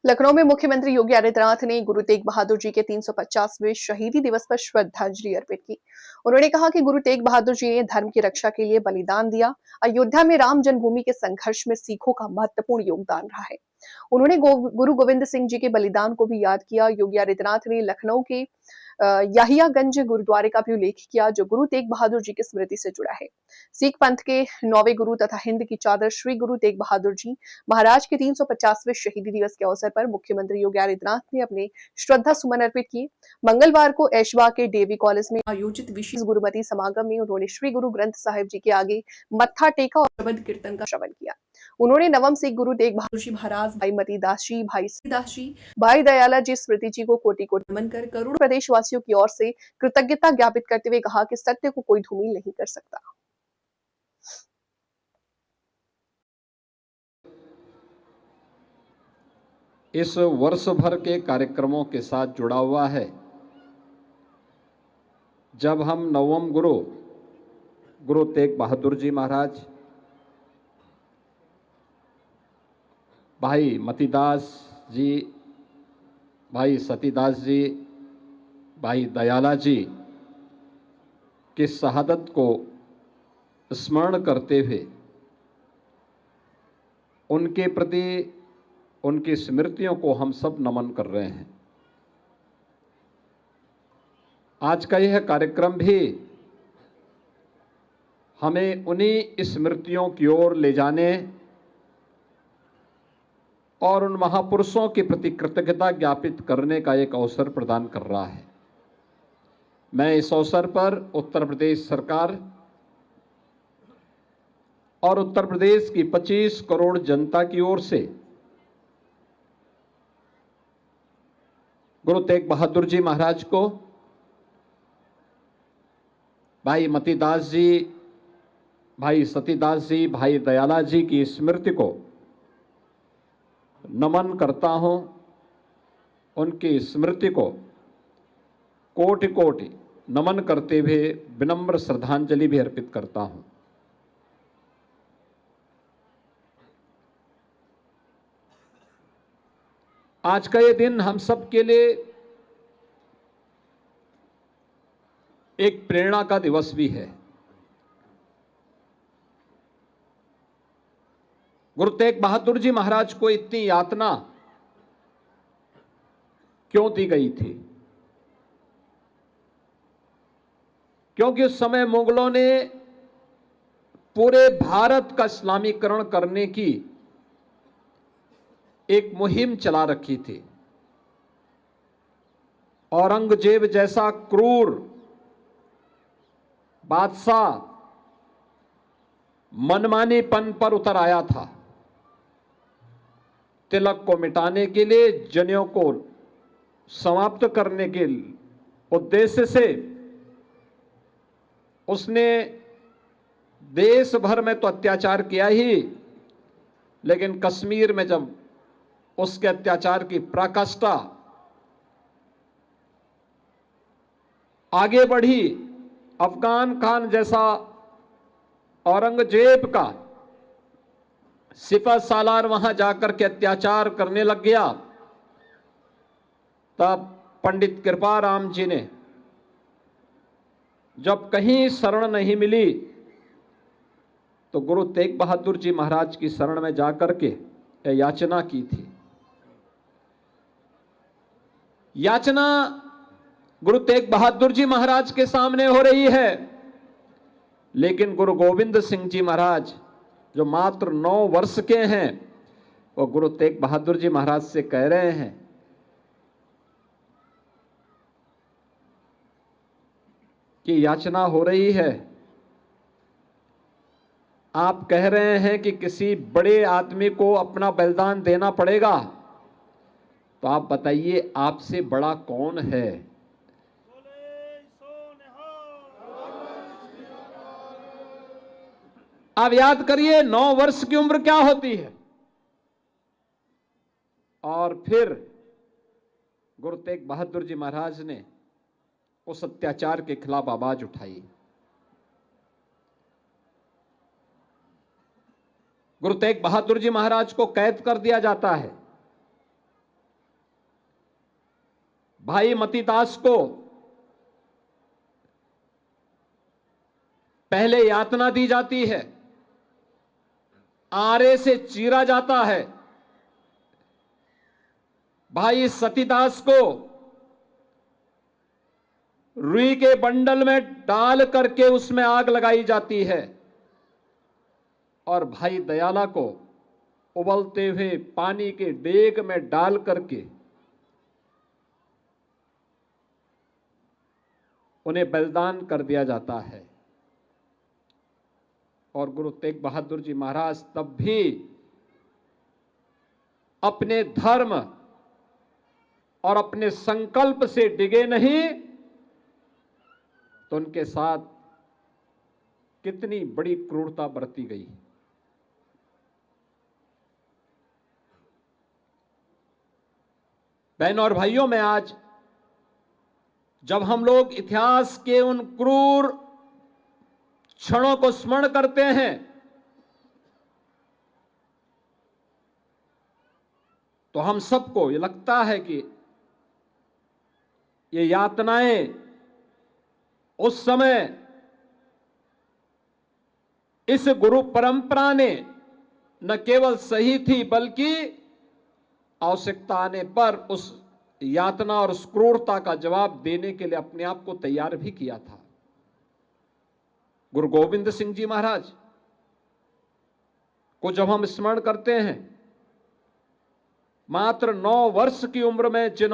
लखनऊ में मुख्यमंत्री योगी आदित्यनाथ ने गुरु तेग बहादुर जी के 350वें शहीदी दिवस पर श्रद्धांजलि अर्पित की। उन्होंने कहा कि गुरु तेग बहादुर जी ने धर्म की रक्षा के लिए बलिदान दिया। अयोध्या में राम जन्मभूमि के संघर्ष में सिखों का महत्वपूर्ण योगदान रहा है। उन्होंने गुरु गोविंद सिंह जी के बलिदान को भी याद किया। योगी आदित्यनाथ ने लखनऊ के याहियागंज गुरुद्वारे का भी उल्लेख किया, जो गुरु तेग बहादुर जी की स्मृति से जुड़ा है। सिख पंथ के 9वें गुरु तथा हिंद की चादर श्री गुरु तेग बहादुर जी महाराज के 350वें शहीदी दिवस के अवसर पर मुख्यमंत्री योगी आदित्यनाथ ने अपने श्रद्धा सुमन अर्पित किए। मंगलवार को ऐशबाग के डेवी कॉलेज में आयोजित विशेष गुरुमती समागम में उन्होंने श्री गुरु ग्रंथ साहिब जी के आगे मत्था टेका और शबद कीर्तन का श्रवण किया। उन्होंने नवम सिख गुरु तेग बहादुर जी महाराज, भाई मती दास जी, भाई सीदास जी, भाई दयाला जी स्मृति जी को कोटि कोटि नमन कर करोड़ों प्रदेशवासियों की ओर से कृतज्ञता ज्ञापित करते हुए कहा कि सत्य को कोई धूमिल नहीं कर सकता। इस वर्ष भर के कार्यक्रमों के साथ जुड़ा हुआ है। जब हम नवम गुरु तेग बहादुर जी महाराज, भाई मतीदास जी, भाई सतीदास जी, भाई दयाला जी की शहादत को स्मरण करते हुए उनके प्रति उनकी स्मृतियों को हम सब नमन कर रहे हैं। आज का यह कार्यक्रम भी हमें उन्हीं स्मृतियों की ओर ले जाने और उन महापुरुषों के प्रति कृतज्ञता ज्ञापित करने का एक अवसर प्रदान कर रहा है। मैं इस अवसर पर उत्तर प्रदेश सरकार और उत्तर प्रदेश की 25 करोड़ जनता की ओर से गुरु तेग बहादुर जी महाराज को, भाई मतीदास जी, भाई सतीदास जी, भाई दयाला जी की स्मृति को नमन करता हूं। उनकी स्मृति को कोटि कोटि नमन करते हुए विनम्र श्रद्धांजलि भी अर्पित करता हूं। आज का ये दिन हम सब के लिए एक प्रेरणा का दिवस भी है। गुरु तेग बहादुर जी महाराज को इतनी यातना क्यों दी गई थी? क्योंकि उस समय मुगलों ने पूरे भारत का इस्लामीकरण करने की एक मुहिम चला रखी थी। औरंगजेब जैसा क्रूर बादशाह मनमानीपन पर उतर आया था। तिलक को मिटाने के लिए, जनेऊ को समाप्त करने के उद्देश्य से उसने देश भर में तो अत्याचार किया ही, लेकिन कश्मीर में जब उसके अत्याचार की पराकाष्ठा आगे बढ़ी, अफगान खान जैसा औरंगजेब का सिपह सालार वहां जाकर के अत्याचार करने लग गया, तब पंडित कृपाराम जी ने जब कहीं शरण नहीं मिली तो गुरु तेग बहादुर जी महाराज की शरण में जाकर के याचना की थी। याचना गुरु तेग बहादुर जी महाराज के सामने हो रही है, लेकिन गुरु गोविंद सिंह जी महाराज जो मात्र 9 वर्ष के हैं, वो गुरु तेग बहादुर जी महाराज से कह रहे हैं कि याचना हो रही है। आप कह रहे हैं कि किसी बड़े आदमी को अपना बलिदान देना पड़ेगा, तो आप बताइए आपसे बड़ा कौन है? आप याद करिए 9 वर्ष की उम्र क्या होती है। और फिर गुरु तेग बहादुर जी महाराज ने उस अत्याचार के खिलाफ आवाज उठाई। गुरु तेग बहादुर जी महाराज को कैद कर दिया जाता है। भाई मतीदास को पहले यातना दी जाती है, आरे से चीरा जाता है। भाई सतीदास को रुई के बंडल में डाल करके उसमें आग लगाई जाती है और भाई दयाला को उबलते हुए पानी के डेग में डाल करके उन्हें बलिदान कर दिया जाता है। और गुरु तेग बहादुर जी महाराज तब भी अपने धर्म और अपने संकल्प से डिगे नहीं, तो उनके साथ कितनी बड़ी क्रूरता बरती गई। बहनों और भाइयों, में आज जब हम लोग इतिहास के उन क्रूर क्षणों को स्मरण करते हैं, तो हम सबको ये लगता है कि ये यातनाएं उस समय इस गुरु परंपरा ने न केवल सही थी, बल्कि आवश्यकता आने पर उस यातना और उस क्रूरता का जवाब देने के लिए अपने आप को तैयार भी किया था। गुरु गोविंद सिंह जी महाराज को जब हम स्मरण करते हैं, मात्र 9 वर्ष की उम्र में जिन्होंने